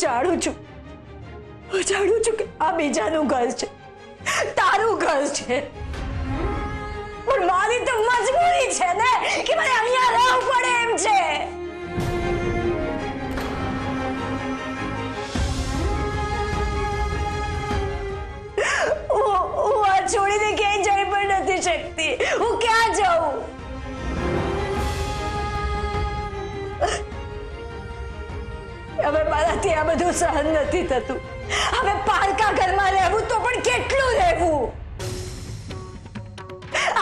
જાણું છું કે આ બીજાનું ઘર છે, તારું ઘર છે, પણ મારી તો મજબૂરી છે ને કે મને અહીંયા રહેવું પડે એમ છે. હું આ છોડીને ક્યાંય જઈ પણ નથી શકતી. હું ક્યાં જાઉં? હવે મારાથી આ બધું સહન નથી થતું. હવે પારકા ઘરમાં રહેવું તો પણ કેટલું રહેવું?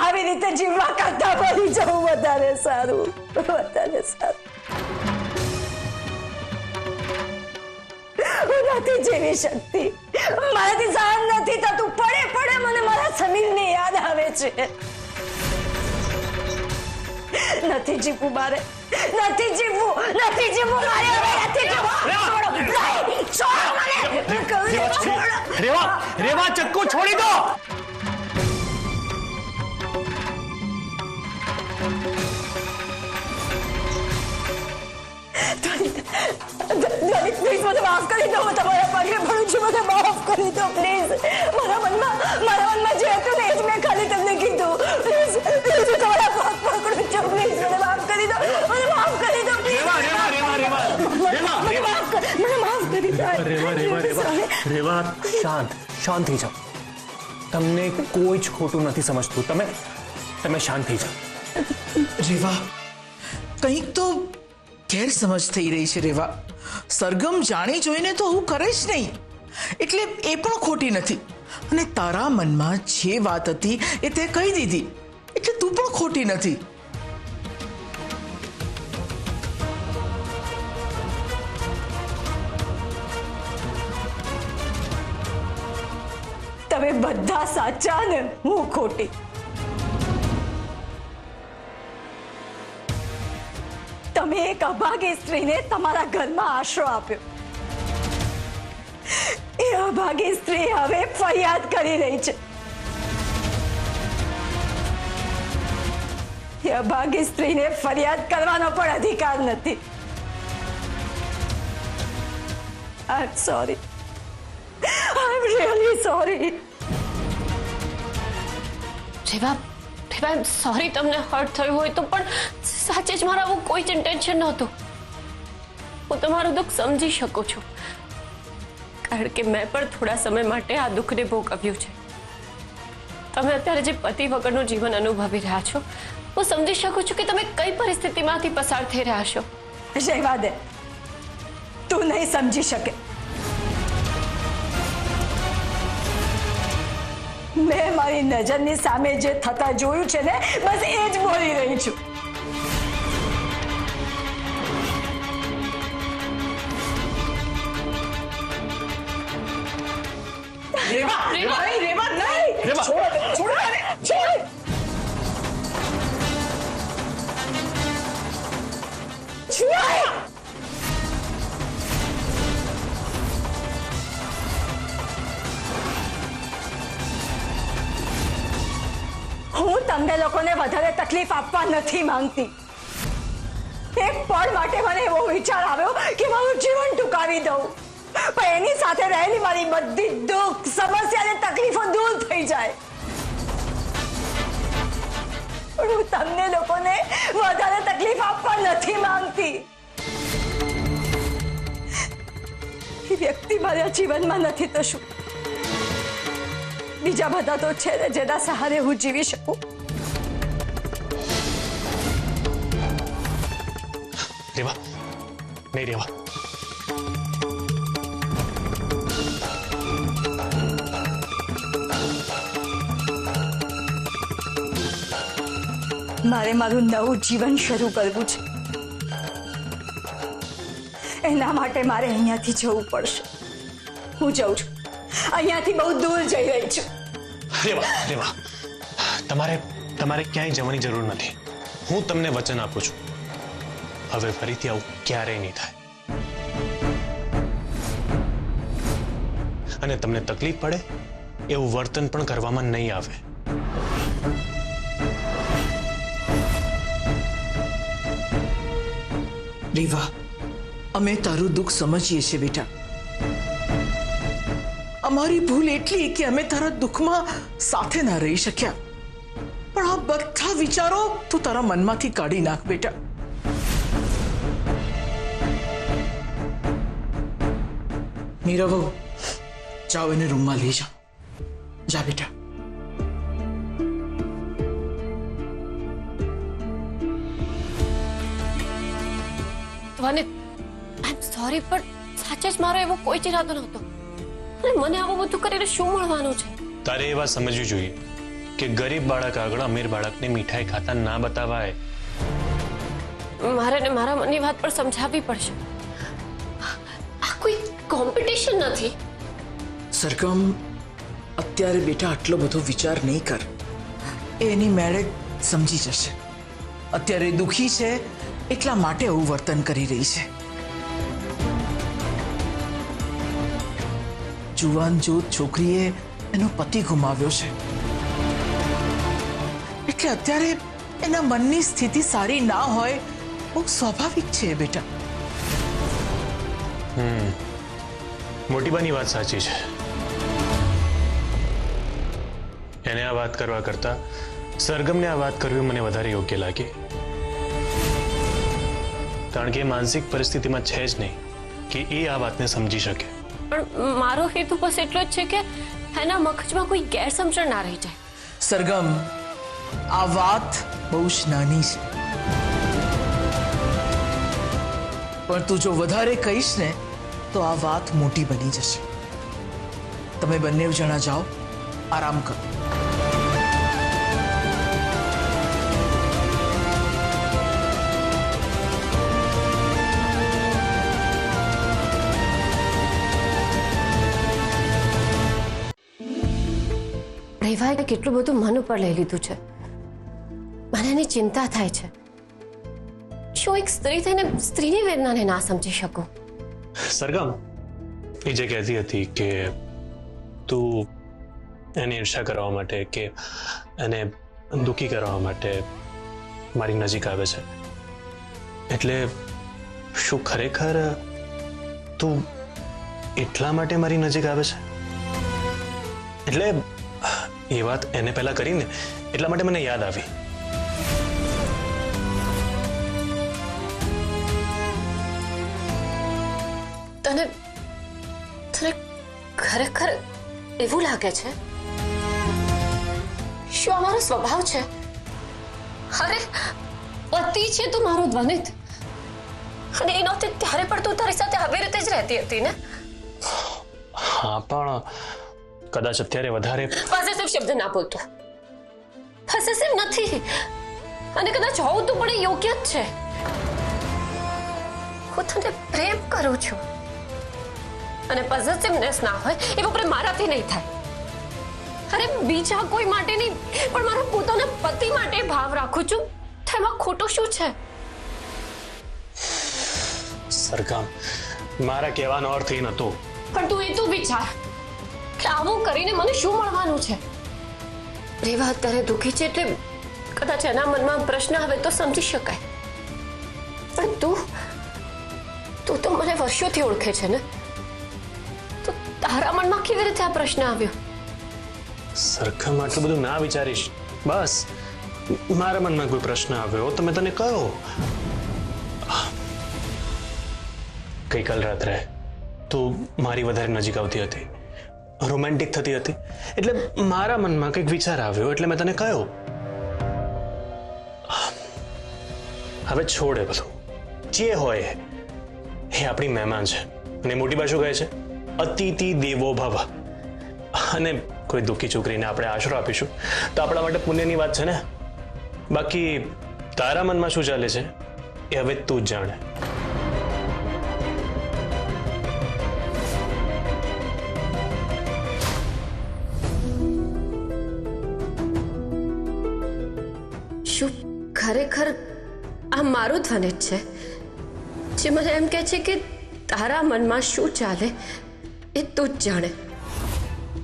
આવી રીતે જીવવા કરતા મરી જવું વધારે સારું, વધારે સારું. હું નથી જીવી શકતી, મારાથી સહન નથી થતું. પડે પડે મને મારા સમીરની યાદ આવે છે. નથી જીવવું મારે, નથી જીવવું, નથી જીવવું મારે. હવે નથી જીવવું. છોડો મને. રેવા, રેવા, ચક્કુ છોડી દો. પ્લીઝ મને માફ કરી દો. તમારા પગે પડું છું, મને માફ કરી દો પ્લીઝ. મારા મનમાં જે હતું ને એ જ મેં ખાલી તમને કીધું. પ્લીઝ તમારા પગ પકડું છું. પ્લીઝ મને માફ કરી દો. મને માફ કરી દો પ્લીઝ. રેવા, રેવા, રેવા, રેવા, રેવા, મને માફ કરી દો. રેવા, રેવા, રેવા, રેવા, શાંત થઈ જાઓ. તમને કોઈ જ ખોટું નથી સમજતું. તમે શાંત થઈ જાઓ. રેવા, કંઈક તો ગેરસમજ થઈ રહી છે. રેવા, સરગમ જાણી જોઈને તો આવું કરે જ નહીં, એટલે એ પણ ખોટી નથી. અને તારા મનમાં જે વાત હતી એ તે કહી દીધી, એટલે તું પણ ખોટી નથી. તમે બધા સાચા ને હું ખોટી. તમે એક અભાગી સ્ત્રીને તમારા ઘરમાં આશરો આપ્યો. એ અભાગી સ્ત્રી હવે ફરિયાદ કરી રહી છે. એ અભાગી સ્ત્રીને ફરિયાદ કરવાનો પણ અધિકાર નથી. I am sorry. I am really sorry. Reva, sorry તમને હર્ટ થયું હોય તો, પણ સાચે જ મારા આવું કોઈ જ ઇન્ટેન્શન નહોતું. હું તમારું દુઃખ સમજી શકું છું, કારણ કે મેં પણ થોડા સમય માટે આ દુઃખને ભોગવ્યું છે. તમે અત્યારે જે પતિ વગરનું જીવન અનુભવી રહ્યા છો, હું સમજી શકું છું કે તમે કઈ પરિસ્થિતિમાંથી પસાર થઈ રહ્યા છો. રહેવા દે, તું નહીં સમજી શકે. મેં મારી નજરની સામે જે થતા જોયું છે ને, બસ એ જ બોલી રહી છું. રેવા, રેવા, રેવા, નહીં. રેવા, છોડ, છોડ. હું તમને લોકોને વધારે તકલીફ આપવા નથી માંગતી. એક પળ માટે મને એવો વિચાર આવ્યો કે મારું જીવન ટૂંકાવી દઉં, પણ એની સાથે રહેલી મારી બધી દુઃખ, સમસ્યા અને તકલીફો દૂર થઈ જાય. પણ હું તમને લોકોને વધારે તકલીફ આપવા નથી માંગતી. એ વ્યક્તિ મારા જીવનમાં નથી તો શું, બીજા બધા તો છે ને જેના સહારે હું જીવી શકું. રેવા, નહીં રેવા. મારે મારું નવું જીવન શરૂ કરવું છે. એના માટે મારે અહીંયાથી જવું પડશે. હું જઉં છું, અહીંયાથી બહુ દૂર જઈ રહી છું. રેવા, રેવા, તમારે ક્યાંય જવાની જરૂર નથી. હું તમને વચન આપું છું, હવે ફરીથી આવું ક્યારેય નહીં થાય. અને તમને તકલીફ પડે એવું વર્તન પણ કરવામાં નહીં આવે. રેવા, અમે તારું દુઃખ સમજીએ છીએ બેટા, અમારી ભૂલ એટલી કે અમે તારા દુઃખમાં સાથે ના રહી શક્યા. પણ આ બધા વિચારો તું તારા મનમાંથી કાઢી નાખ બેટા. મીરા બહુ, જાઓ એને રૂમમાં લઈ જાઓ. જા બેટા. વનિત, આઈ એમ સોરી, પણ સાચે જ મારો એવો કોઈ જ ઈરાદો નહોતો. અને મને આવું બધું કરીને શું મળવાનું છે? તારે એ વાત સમજવી જોઈએ કે ગરીબ બાળક આગળ અમીર બાળકને મીઠાઈ ખાતા ના બતાવાય. મારે ને મારા મનની વાત પણ સમજાવવી પડશે. આ કોઈ કોમ્પિટિશન નથી. સરગમ, અત્યારે બેટા આટલો બધો વિચાર નહીં કર. એ એની મેળે સમજી જશે. અત્યારે દુખી છે એટલા માટે આવું વર્તન કરી રહી છે. જુવાન જોત છોકરીએ એનો પતિ ગુમાવ્યો છે, એટલે અત્યારે એના મનની સ્થિતિ સારી ના હોય બહુ સ્વાભાવિક છે બેટા. મોટીબાની વાત સાચી છે. એને આ વાત કરવા કરતા સરગમને આ વાત કરવી મને વધારે યોગ્ય લાગી, કારણ કે એ માનસિક પરિસ્થિતિમાં છે જ નહીં કે એ આ વાતને સમજી શકે. પણ મારો હેતુ બસ એટલો જ છે કે એના મગજમાં કોઈ ગેરસમજણ ના રહી જાય. સરગમ, આ વાત બહુ જ નાની છે, પણ તું જો વધારે કહીશ ને તો આ વાત મોટી બની જશે. તમે બંને જણા જાઓ, આરામ કરો. રેવાએ કેટલું બધું મન ઉપર લઈ લીધું છે. મને એની ચિંતા થાય છે. શું એક સ્ત્રી થઈને સ્ત્રીની વેદનાને ના સમજી શકું? સરગમ, એ જે કહેતી હતી કે તું એને ઈર્ષા કરવા માટે કે એને દુઃખી કરવા માટે મારી નજીક આવે છે, એટલે શું ખરેખર તું એટલા માટે મારી નજીક આવે છે? એટલે એ વાત એને પહેલા કરીને એટલા માટે મને યાદ આવી. તને તને ખરેખર એવું લાગે છે? શું અમારો સ્વભાવ છે? અરે પતિ છે તું મારો ધ્વનિત, અને એ નહોતી ત્યારે પણ તું તારી સાથે આવી રીતે જ રહેતી હતી ને? હા, પણ કદાચ અત્યારે વધારે પોઝેસિવ શબ્દ ના બોલતો. પોઝેસિવ નથી, અને કદાચ હોવું તું પણ એ યોગ્ય જ છે. હું તને પ્રેમ કરું છું, અને પોઝેસિવનેસ ના હોય એવું પ્રેમ મારાથી નહીં થાય. અરે બીજા કોઈ માટે નહીં, પણ મારા પોતાના પતિ માટે ભાવ રાખું છું. તેમાં ખોટું શું છે? સરગમ, મારા કહેવાનો અર્થ એ નહોતો. પણ તું એ તો વિચાર કે આવું કરીને મને શું મળવાનું છે? રેવા અત્યારે દુઃખી છે એટલે કદાચ એના મનમાં પ્રશ્ન આવે તો સમજી શકાય, પણ તું તો મને વર્ષોથી ઓળખે છે ને, તો તારા મનમાં કેવી રીતે આ પ્રશ્ન આવ્યો? સરગમ, આટલું બધું ના વિચારીશ. બસ મારા મનમાં કોઈ પ્રશ્ન આવ્યો તો મેં તને કહ્યો. ગઈકાલ રાત્રે તું મારી વધારે નજીક આવતી હતી, રોમેન્ટિક થતી હતી, એટલે મારા મનમાં કંઈક વિચાર આવ્યો એટલે મેં તને કહ્યું. હવે છોડે બધું, જે હોય એ આપણી મહેમાન છે, અને મોટી ભાષા કહે છે અતિથિ દેવો ભવ. અને કોઈ દુઃખી છોકરીને આપણે આશરો આપીશું તો આપણા માટે પુણ્યની વાત છે ને. બાકી તારા મનમાં શું ચાલે છે એ હવે તું જ જાણે. શું ખરેખર આ મારું ધ્વનિત છે જે મને એમ કહે છે કે તારા મનમાં શું ચાલે એ તું જ જાણે?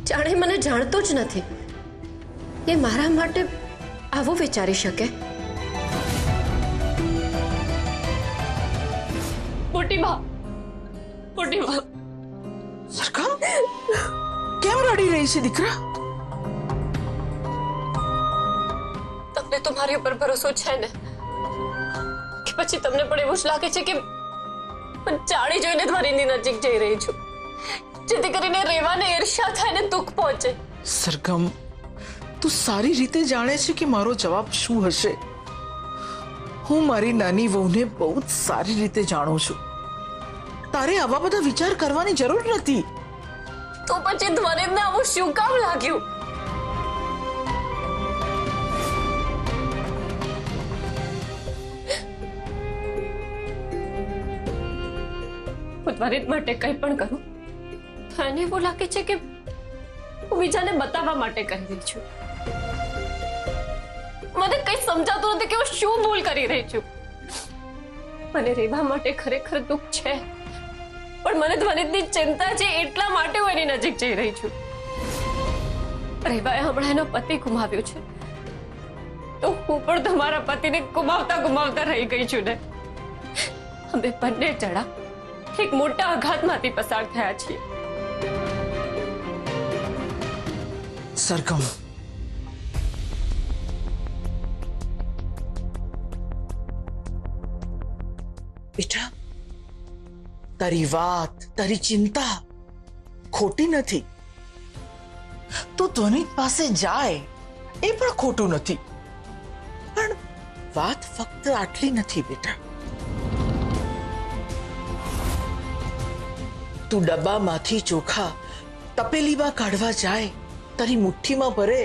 જાણે મને જાણતો જ નથી, એ મારા માટે આવું વિચારી શકે? મોટી બા, સરગમ, કેમ રડી રહી છે દીકરા? તમને તો મારી ઉપર ભરોસો છે ને કે પછી તમને પણ એવું જ લાગે છે કે હું જાણી જોઈને ધ્વનિની નજીક જઈ રહી છું જેથી કરીને રેવાને ઈર્ષ્યા થાય ને દુઃખ પહોંચે? સરગમ, તું સારી રીતે જાણે છે કે મારો જવાબ શું હશે. હું મારી નાની વહુને બહુ જ સારી રીતે જાણું છું. તારે આવા બધા વિચાર કરવાની જરૂર નથી. તો પછી ધ્વનિને આવું શું કામ લાગ્યું? હું ત્વરિત માટે કંઈ પણ કરું તો એને એવું લાગે છે કે હું બીજાને બતાવવા માટે કરી રહી છું. મને કંઈ સમજાતું નથી કે હું શું ભૂલ કરી રહી છું. મને રેવા માટે ખરેખર દુઃખ છે પણ મને ધ્વનિતની ચિંતા છે એટલા માટે હું એની નજીક જઈ રહી છું. રેવાએ હમણાં એનો પતિ ગુમાવ્યો છે તો હું પણ તમારા પતિને ગુમાવતા ગુમાવતા રહી ગઈ છું ને. અમે બંને જણા એક મોટા આઘાતમાંથી પસાર થયા છીએ. સરગમ, બેટા, તારી વાત, તારી ચિંતા ખોટી નથી. તું ધ્વનિત પાસે જાય એ પણ ખોટું નથી. પણ વાત ફક્ત આટલી નથી બેટા. તું ડબ્બામાંથી ચોખા તપેલીમાં કાઢવા જાય, તારી મુઠ્ઠીમાં ભરે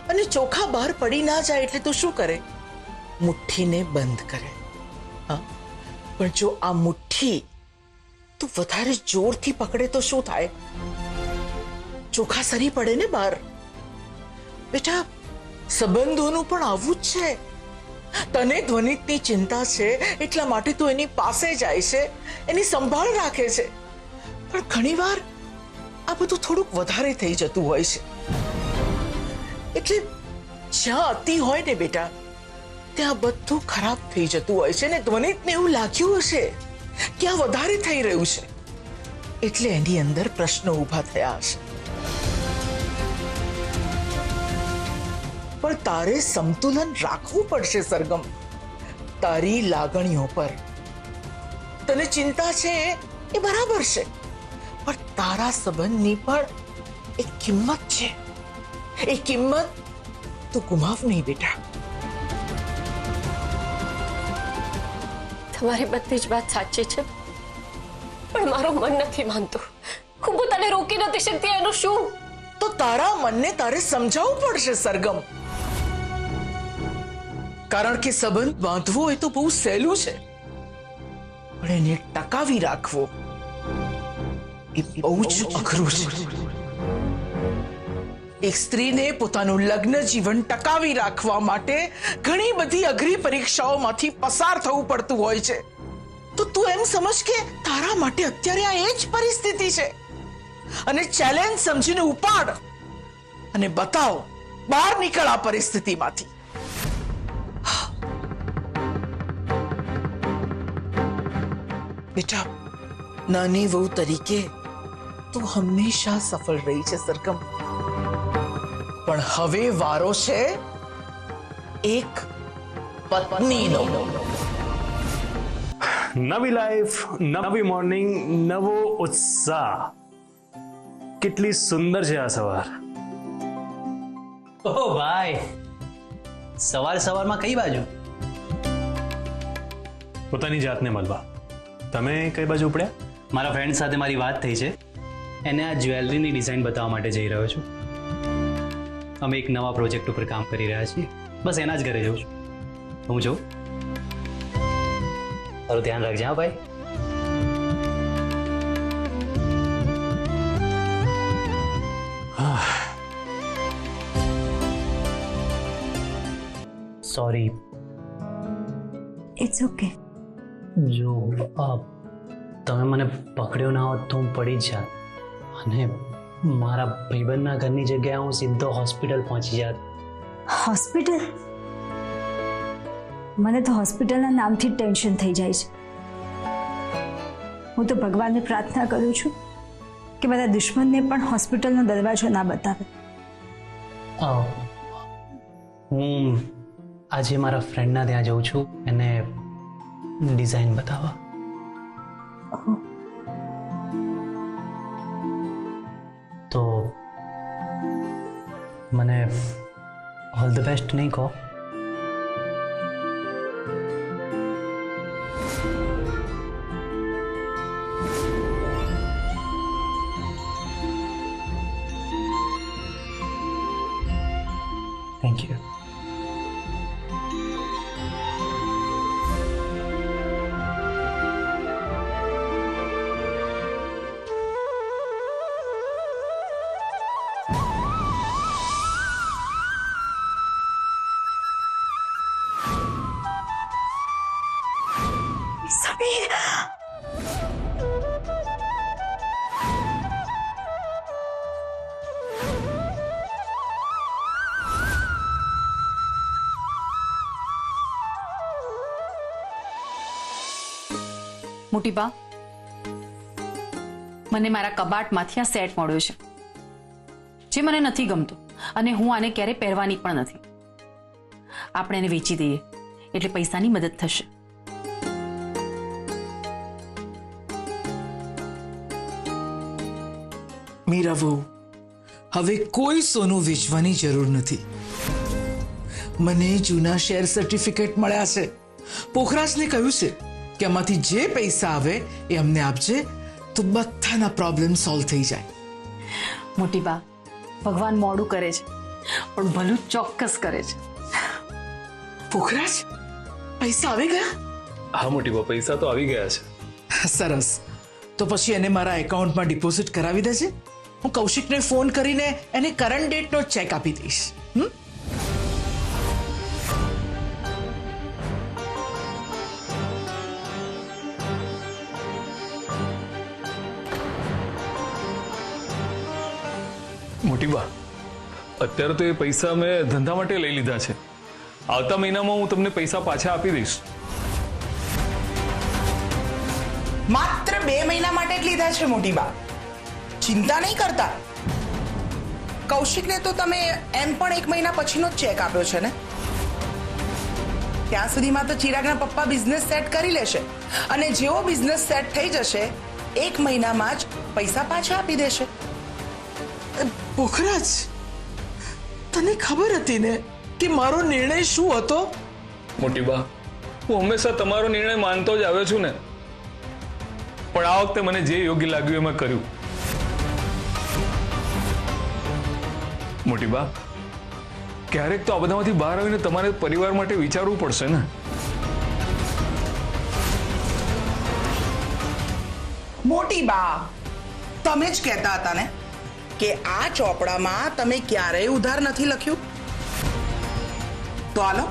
અને ચોખા બહાર પડી ના જાય એટલે તું શું કરે? મુઠ્ઠીને બંધ કરે. હા, પણ જો આ મુઠ્ઠી તું વધારે જોરથી પકડે તો શું થાય? ચોખા સરી પડે ને બહાર. બેટા, સંબંધોનું પણ આવું જ છે. તને ધ્વનિતની ચિંતા છે એટલા માટે તું એની પાસે જાય છે, એની સંભાળ રાખે છે. પણ ઘણીવાર આ બધું થોડુંક વધારે થઈ જતું હોય છે. એટલે જ્યાં અતિ હોય ને બેટા, ત્યાં બધું ખરાબ થઈ જતું હોય છે. ને ધ્વનિતને એવું લાગ્યું હશે કે આ વધારે થઈ રહ્યું છે એટલે એની અંદર પ્રશ્નો ઊભા થયા હશે. પણ તારે સંતુલન રાખવું પડશે સરગમ. તારી લાગણીઓ પર તને ચિંતા છે એ બરાબર છે, પણ તારા સંબંધની પણ એક કિંમત છે. એ કિંમત તું ગુમાવ નહીં બેટા. તમારી બધી જ વાત સાચી છે પણ મારું મન નથી માનતું. હું પોતાને રોકી નથી શકતી. એનું શું? તો તારા મનને તારે સમજાવવું પડશે સરગમ. કારણ કે સંબંધ બાંધવો એ તો બહુ સહેલું છે, પણ એને ટકાવી રાખવો એ બહુ જ અઘરું છે. એક સ્ત્રીને પોતાનું લગ્ન જીવન ટકાવી રાખવા માટે ઘણી બધી અઘરી પરીક્ષાઓમાંથી પસાર થવું પડતું હોય છે. તો તું એમ સમજ કે તારા માટે અત્યારે આ એ જ પરિસ્થિતિ છે અને ચેલેન્જ સમજીને ઉપાડ અને બતાવ, બહાર નીકળ આ પરિસ્થિતિમાંથી. બેટા, નાની વહુ તરીકે તું હંમેશા સફળ રહી છે સરગમ, પણ હવે વારો છે એક પત્નીનો. નવી લાઈફ, નવી મોર્નિંગ, નવો ઉત્સાહ. કેટલી સુંદર છે આ સવાર. ઓહ ભાઈ, સવારમાં કઈ બાજુ? પોતાની જાતને મળવા. તમે કઈ બાજુ ઉપડ્યા? મારા ફ્રેન્ડ સાથે મારી વાત થઈ છે. એને આ જ્વેલરીની ડિઝાઇન બતાવવા માટે જઈ રહ્યો છું. અમે એક નવા પ્રોજેક્ટ ઉપર કામ કરી રહ્યા છીએ. બસ એના જ ઘરે જઉં છું. હું જોઉં. તારું ધ્યાન રાખજે હા ભાઈ. સોરી. It's okay. જો તમે મને પકડ્યો ના હોત તો હું પડી જ જાત અને મારા ભાઈબંધના ઘરની જગ્યાએ હું સીધો હોસ્પિટલ પહોંચી જાત. હોસ્પિટલ? મને તો હોસ્પિટલના નામથી જ ટેન્શન થઈ જાય છે. હું તો ભગવાનને પ્રાર્થના કરું છું કે મારા દુશ્મનને પણ હોસ્પિટલનો દરવાજો ના બતાવે. હું આજે મારા ફ્રેન્ડના ત્યાં જઉં છું એને ડિઝાઇન બતાવવા. તો મને ઓલ ધ બેસ્ટ નહીં કહો? Thank you. સમીર, મોટી બા, મને મારા કબાટમાંથી આ સેટ મળ્યો છે જે મને નથી ગમતો અને હું આને ક્યારે પહેરવાની પણ નથી. આપણે એને વેચી દઈએ એટલે પૈસાની મદદ થશે. મીરા વહુ, હવે કોઈ સોનું વેચવાની જરૂર નથી. મને જૂના શેર સર્ટિફિકેટ મળ્યા છે. પોખરાજને કહ્યું છે કે આમાંથી જે પૈસા આવે એ અમને આપજે તો બધાના પ્રોબ્લેમ સોલ્વ થઈ જાય. મોટી બા, ભગવાન મોડું કરે છે પણ ભલું ચોક્કસ કરે છે. પોખરાજ, પૈસા આવી ગયા? હા મોટી બા, પૈસા તો આવી ગયા છે. સરસ. તો પછી એને મારા એકાઉન્ટમાં ડિપોઝિટ કરાવી દેજે. હું કૌશિકને ફોન કરીને એને કરંટ ડેટનો ચેક આપી દઈશ. મોટી બા, અત્યારે તો એ પૈસા મેં ધંધા માટે લઈ લીધા છે. આવતા મહિનામાં હું તમને પૈસા પાછા આપી દઈશ. માત્ર 2 મહિના માટે જ લીધા છે મોટી બા. ચિંતા નહીં કરતા. કૌશિકને તો તમે એમ પણ 1 મહિના પછીનો જ ચેક આપ્યો છે ને. ત્યાં સુધીમાં તો ચિરાગના પપ્પા બિઝનેસ સેટ કરી લેશે અને જેવો બિઝનેસ સેટ થઈ જશે 1 મહિનામાં જ પૈસા પાછા આપી દેશે. પોખરાજ, તને ખબર હતી ને કે મારો નિર્ણય શું હતો? મોટી બા, હું હંમેશા તમારો નિર્ણય માનતો જ આવ્યો છું ને, પણ આ વખતે મને જે યોગ્ય લાગ્યું એ મેં કર્યું. મોટી બા, ક્યારેક તો આ બધામાંથી બહાર આવીને તમારે પરિવાર માટે વિચારવું પડશે ને. મોટી બા, તમે જ કહેતા હતા ને કે આ ચોપડામાં તમે ક્યારેય ઉધાર નથી લખ્યું. તો હાલો,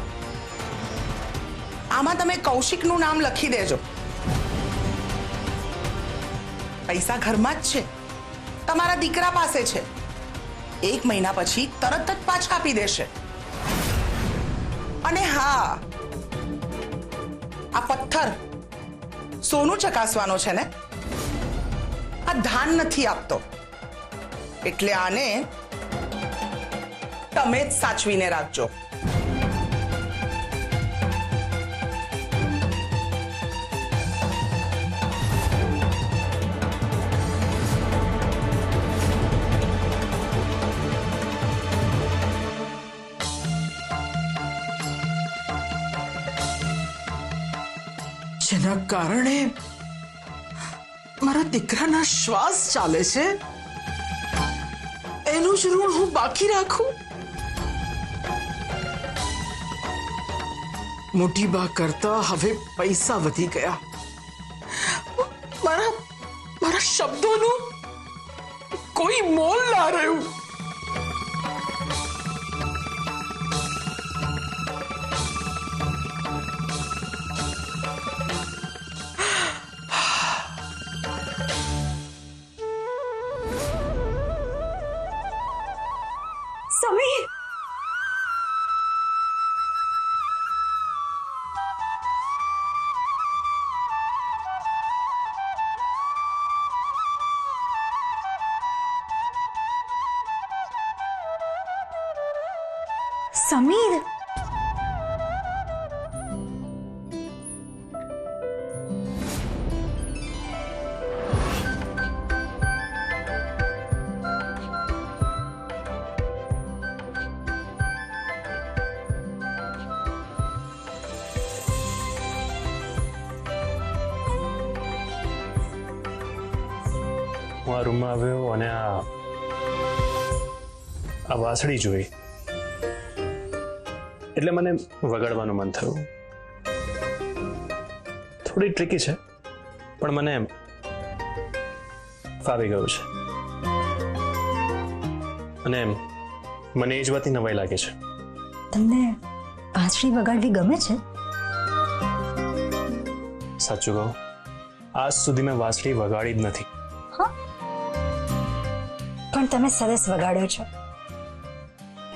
આમાં તમે કૌશિકનું નામ લખી દેજો. પૈસા ઘરમાં જ છે, તમારા દીકરા પાસે છે. 1 મહિના પછી તરત જ પાછા આપી દેશે. અને હા, આ પથ્થર સોનું ચકાસવાનો છે ને, આ ધાન નથી આપતો. એટલે આને તમે જ સાચવીને રાખજો. જેના કારણે મારા દીકરાના શ્વાસ ચાલે છે એનું જ ઋણ હું બાકી રાખું? મોટી બા કરતા હવે પૈસા વધી ગયા. મારા શબ્દોનું કોઈ મોલ ના રહ્યું. સમીર, સમીર, હું આ રૂમમાં આવ્યો અને આ વાસળી જોઈ એટલે મને વગાડવાનું મન થયું. થોડી ટ્રિકી છે પણ મને ફાવી ગયું છે અને મને એ જ વાતની નવાઈ લાગે છે. તમને વાંસળી વગાડવી ગમે છે? સાચું કહું, આજ સુધી મેં વાંસળી વગાડી જ નથી. પણ તમે સરસ વગાડો છો.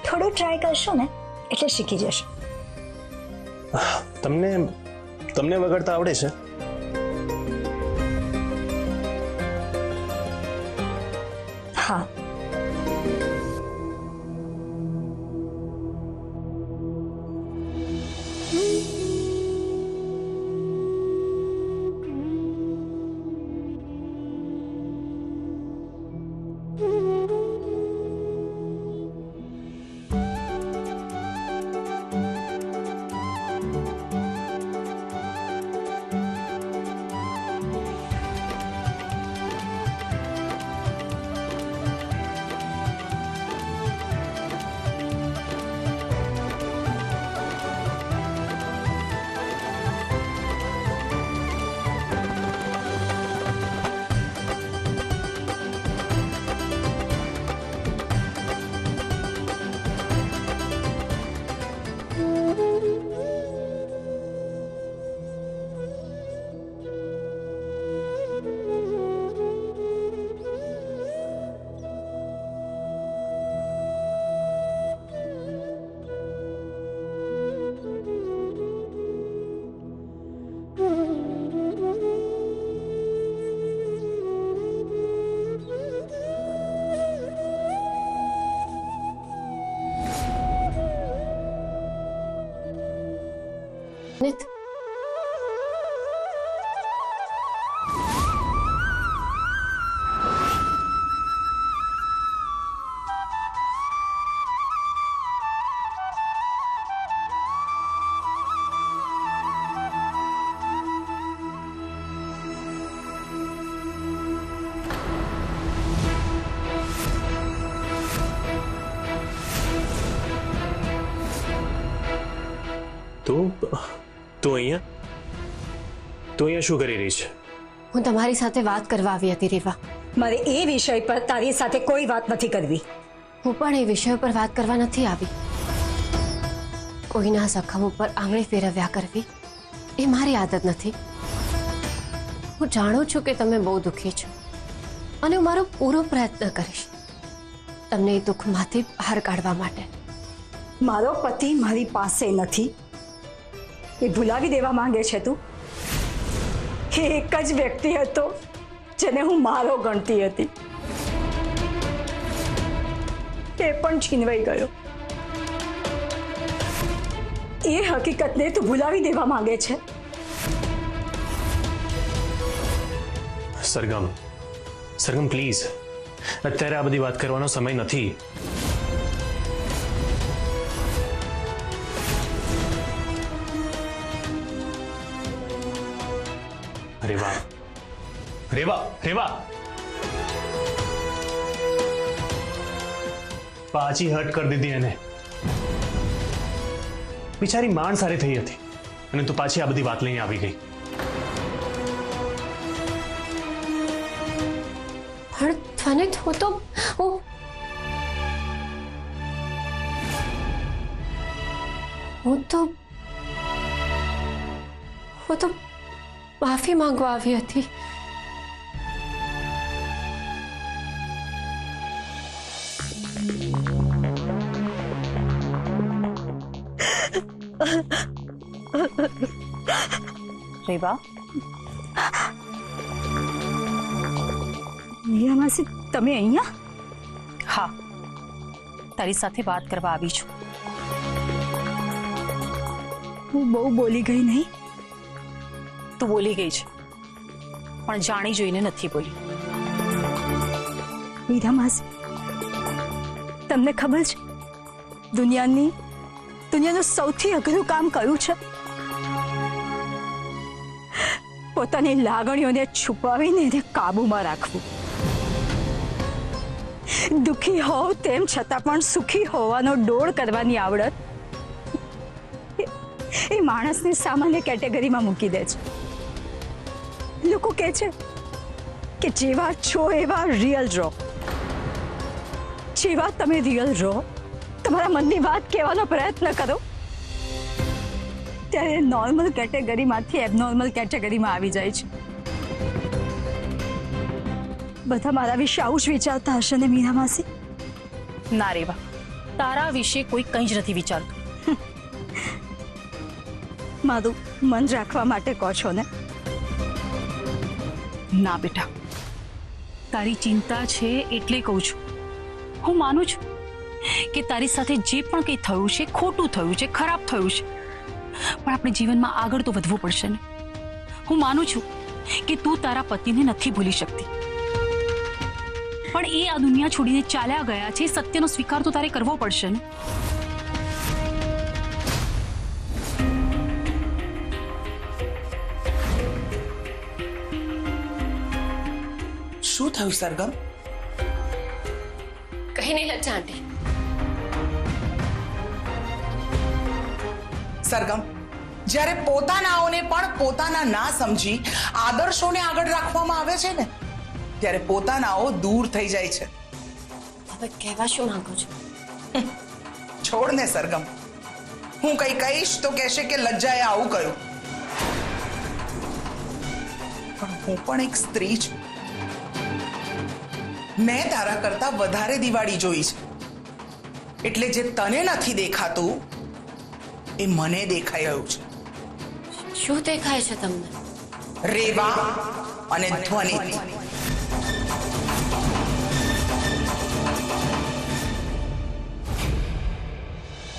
થોડું ટ્રાય કરશો ને એટલે શીખી જશો. તમને વગાડતા આવડે છે? હા. નીત, તું અહીંયા શું કરી રહી છે? હું તમારી સાથે વાત કરવા આવી હતી રેવા. મારે એ વિષય પર તારી સાથે કોઈ વાત નથી કરવી. હું પણ એ વિષય પર વાત કરવા નથી આવી. કોઈના જખમ ઉપર આંગળી ફેરવ્યા કરવી એ મારી આદત નથી. હું જાણું છું કે તમે બહુ દુઃખી છો અને હું મારો પૂરો પ્રયત્ન કરીશ તમને એ દુઃખમાંથી બહાર કાઢવા માટે. મારો પતિ મારી પાસે નથી એ ભૂલાવી દેવા માંગે છે તું? એ એક જ વ્યક્તિ હતો જેને હું મારો ગણતી હતી, એ પણ છીનવાઈ ગયો. એ હકીકતને તું ભૂલાવી દેવા માંગે છે? સરગમ પ્લીઝ, અત્યારે આ બધી વાત કરવાનો સમય નથી. રેવા પાછી હટ કરી દીધી એને. બિચારી માંડ સારી થઈ હતી અને તું પાછી આ બધી વાત લઈને આવી ગઈ. પણ તને હું તો માફી માંગવા આવી હતી. રેવા, મીરા માસી, તમે અહીંયા? હા, તારી સાથે વાત કરવા આવી છું. હું બહુ બોલી ગઈ નહીં? તું બોલી ગઈ છે પણ જાણી જોઈને નથી બોલી. મીરા માસી, તમને ખબર છે દુનિયાનું સૌથી અઘરું કામ કયું છે? પોતાની લાગણીઓને છુપાવીને એને કાબુમાં રાખવું. દુઃખી હોવ તેમ છતાં પણ સુખી હોવાનો ડોળ કરવાની આવડત એ માણસને સામાન્ય કેટેગરીમાં મૂકી દે છે. લોકો કહે છે કે જેવા છો એવા રિયલ રહો. જેવા તમે રિયલ રહો, તમારા મનની વાત કહેવાનો પ્રયત્ન કરો, ત્યારે નોર્મલ કેટેગરીમાંથી એબનોર્મલ કેટેગરીમાં આવી જાય છે. બધા મારા વિશે આવું જ વિચારતા હશે ને મીરા માસી? ના રેવા, તારા વિશે કોઈ કંઈ જ નથી વિચારતું. મારું મન રાખવા માટે કહો છો ને? ના બેટા, તારી ચિંતા છે એટલે કહું છું. હું માનું છું કે તારી સાથે જે પણ કંઈ થયું છે, ખોટું થયું છે, ખરાબ થયું છે, પણ આપણે જીવનમાં આગળ તો વધવું પડશે ને. હું માનું છું કે તું તારા પતિને નથી ભૂલી શકતી, પણ એ આ દુનિયા છોડીને ચાલ્યા ગયા છે. સત્યનો સ્વીકાર તો તારે કરવો પડશે ને. શું થયું સરગમ? કઈ નહીં લજ્જા આંટી. સરગમ, જ્યારે પોતાનાઓને પણ પોતાના ના સમજી આદર્શોને આગળ રાખવામાં આવે છે ને, ત્યારે પોતાનાઓ દૂર થઈ જાય છે. હવે કહેવા શું માંગો છો? છોડ ને સરગમ, હું કઈ કહીશ તો કહેશે કે લજ્જાએ આવું કહ્યું. પણ હું પણ એક સ્ત્રી છું. મેં તારા કરતા વધારે દિવાળી જોઈ છે, એટલે જે તને નથી દેખાતું એ મને દેખાઈ રહ્યું છે. શું દેખાય છે તમને? રેવા અને ધ્વનિ.